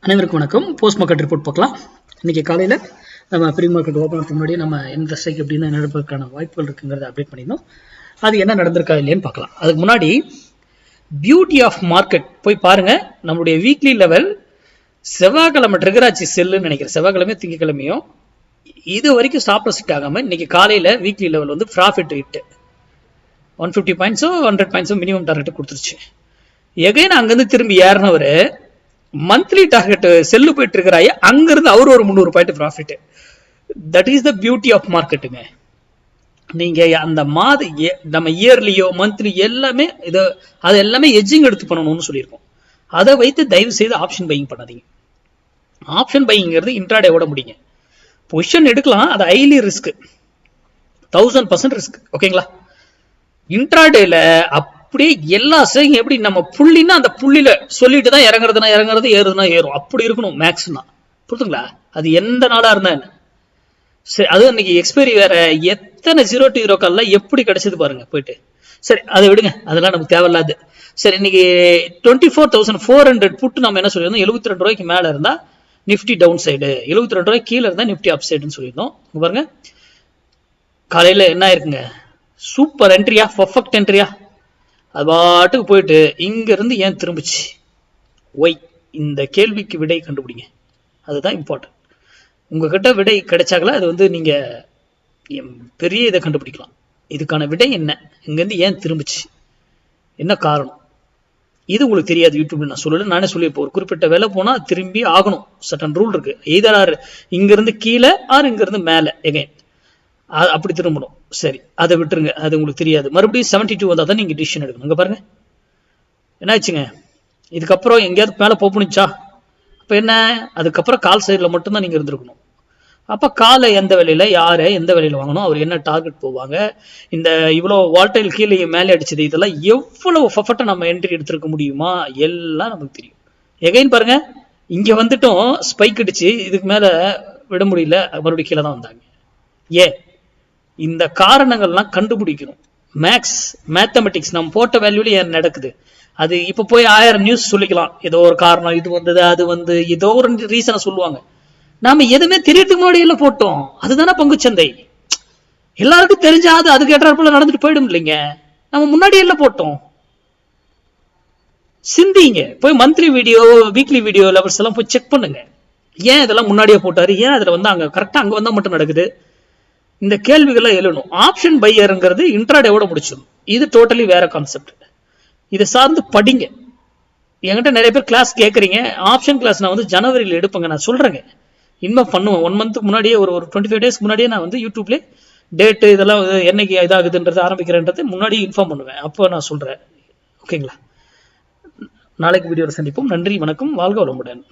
அனைவருக்கும் வணக்கம். Post market report பார்க்கலாம். இன்னைக்கு காலையில் நம்ம ப்ரீ மார்க்கெட் ஓப்பன் ஆகிறதுக்கு முன்னாடி நம்ம எந்த ஸ்ட்ரைக் எப்படின்னு நடப்பதற்கான வாய்ப்புகள் இருக்குங்கிறத அப்டேட் பண்ணியிருந்தோம். அது என்ன நடந்திருக்கா இல்லையான்னு பார்க்கலாம். அதுக்கு முன்னாடி பியூட்டி ஆஃப் மார்க்கெட் போய் பாருங்க. நம்மளுடைய வீக்லி லெவல் செவ்வாய்க்கிழமை ட்ரிகர் ஆச்சு செல்லுன்னு நினைக்கிறேன். செவ்வாய்க்கிழமையும் திங்கக்கிழமையும் இது வரைக்கும் ஸ்டாப் லாஸ் ஹிட் ஆகாமல் இன்னைக்கு காலையில் வீக்லி லெவல் வந்து ப்ராஃபிட் ஹிட் 150 பாயிண்ட்ஸோ 100 பாயிண்ட்ஸோ மினிமம் டார்கெட் கொடுத்துருச்சு. எகைன் அங்கேருந்து திரும்பி ஏறினவர் மந்த்லி டார்கெட் செல்லு போயிட்டு இருக்கிறாய், அங்கிருந்து அவர் ஒரு 300 point profit. That is the beauty of மார்க்கெட்டுங்க. நீங்க அந்த நம்ம இயர்லியோ மந்த்லி எல்லாமே அது எல்லாமே எஜ்ஜிங் எடுத்து பண்ணணும்னு சொல்லியிருக்கோம். அதை வைத்து தயவு செய்து ஆப்ஷன் பையிங் பண்ணாதீங்க. ஆப்ஷன் பையிங்கிறது இன்ட்ராடே ஓட முடியுங்க. பொசிஷன் எடுக்கலாம், அது ஹைலி ரிஸ்க், 1000% ரிஸ்க். ஓகேங்களா? இன்ட்ராடேல அப்படியே எல்லா ஸ்ட்ரைக்கும் எப்படி நம்ம புள்ளின்னா அந்த புள்ளியில சொல்லிட்டு தான் இறங்குறதுனா இறங்குறது, ஏறுதுன்னா ஏறும். அப்படி இருக்கணும் மேக்ஸ்னா. புரியுதுங்களா? அது எந்த நாளா இருந்தா என்ன. சரி, அது இன்னைக்கு எக்ஸ்பைரி வேற. எத்தனை 0 to 0 கால்ல எப்படி கிடைச்சது பாருங்க போயிட்டு. சரி, அதை விடுங்க, அதெல்லாம் நமக்கு தேவையில்லாது. சரி, இன்னைக்கு 24,400 புட்டு நம்ம என்ன சொல்லியிருந்தோம்? 72 ரூபாய்க்கு மேல இருந்தா நிப்டி டவுன் சைடு, 72 ரூபாய்க்கு கீழே இருந்தா நிப்டி அப் சைடுன்னு சொல்லியிருந்தோம். பாருங்க, காலையில என்ன இருக்குங்க? சூப்பர் என்ட்ரியா, பர்ஃபெக்ட் என்ட்ரியா. அது பாட்டுக்கு போயிட்டு இங்க இருந்து ஏன் திரும்பிச்சு? ஒய்? இந்த கேள்விக்கு விடை கண்டுபிடிங்க. அதுதான் இம்பார்ட்டன்ட். உங்ககிட்ட விடை கிடைச்சாங்களா அது வந்து நீங்க பெரிய இதை கண்டுபிடிக்கலாம். இதுக்கான விடை என்ன? இங்கிருந்து ஏன் திரும்பிச்சு, என்ன காரணம்? இது உங்களுக்கு தெரியாது. யூடியூப்ல நான் சொல்லல, நானே சொல்லியிருப்பேன். ஒரு குறிப்பிட்ட வேலை போனா திரும்பி ஆகணும். சட்டன் ரூல் இருக்கு. எய்தர் இங்க இருந்து கீழே ஆர் இங்க இருந்து மேல எகைன் அப்படி திரும்பணும். சரி, அதை விட்டுருங்க, அது உங்களுக்கு தெரியாது. மறுபடியும் 72 வந்தா தான் நீங்க டிசிஷன் எடுக்கணும். இங்க பாருங்க என்ன ஆச்சுங்க. இதுக்கப்புறம் எங்கேயாவது மேலே போனிச்சா? அப்ப என்ன? அதுக்கப்புறம் கால் சைடில் மட்டும்தான் நீங்க இருந்திருக்கணும். அப்ப காலை எந்த வேலையில யாரை எந்த வேலையில வாங்கணும், அவர் என்ன டார்கெட் போவாங்க, இந்த இவ்வளவு வால்டைல் கீழே மேலே அடிச்சது, இதெல்லாம் எவ்வளவு பர்ஃபெக்ட்டா நம்ம என்ட்ரி எடுத்திருக்க முடியுமா எல்லாம் நமக்கு தெரியும். எகைன் பாருங்க, இங்க வந்துட்டும் ஸ்பைக் அடிச்சு இதுக்கு மேல விட முடியல, மறுபடியும் கீழே தான் வந்தாங்க. இந்த காரணங்கள்லாம் கண்டுபிடிக்கணும். மேத்தமெட்டிக்ஸ் நம்ம போட்ட வேல்யூல ஏன் நடக்குது? அது இப்ப போய் 1000 நியூஸ் சொல்லிக்கலாம். ஏதோ ஒரு காரணம், இது வந்தது அது வந்து ஏதோ ஒரு ரீசனை சொல்லுவாங்க. நாம எதுவுமே தெரியறதுக்கு முன்னாடி எல்லாம் போட்டோம். அதுதானே பங்குச்சந்தை. எல்லாருக்கும் தெரிஞ்சாது அதுக்கு ஏற்றாப்புல நடந்துட்டு போயிடும் இல்லைங்க. நம்ம முன்னாடி எல்லாம் போட்டோம். சிந்திங்க. போய் monthly video weekly video levels எல்லாம் போய் செக் பண்ணுங்க. ஏன் இதெல்லாம் முன்னாடியே போட்டாரு, ஏன் அதுல வந்து அங்க கரெக்டா அங்க வந்தா மட்டும் நடக்குது? இந்த கேள்விகளை எழணும். ஆப்ஷன் பையருங்கிறது இன்ட்ராடேவோட முடிச்சிடும். இது டோட்டலி வேற கான்செப்ட். இதை சார்ந்து படிங்க. என்கிட்ட நிறைய பேர் கிளாஸ் கேட்குறீங்க. ஆப்ஷன் கிளாஸ் நான் வந்து ஜனவரியில் எடுப்பேங்க. நான் சொல்றேங்க, இன்வெஸ்ட் பண்ணுவேன். 1 month முன்னாடியே, ஒரு 25 days முன்னாடியே நான் வந்து யூடியூப்ல டேட்டு இதெல்லாம் என்னைக்கு இதாகுதுன்றது ஆரம்பிக்கிறேன்றது முன்னாடி இன்ஃபார்ம் பண்ணுவேன். அப்போ நான் சொல்றேன். ஓகேங்களா? நாளைக்கு வீடியோவில் சந்திப்போம். நன்றி, வணக்கம், வாழ்க வளமுடன்.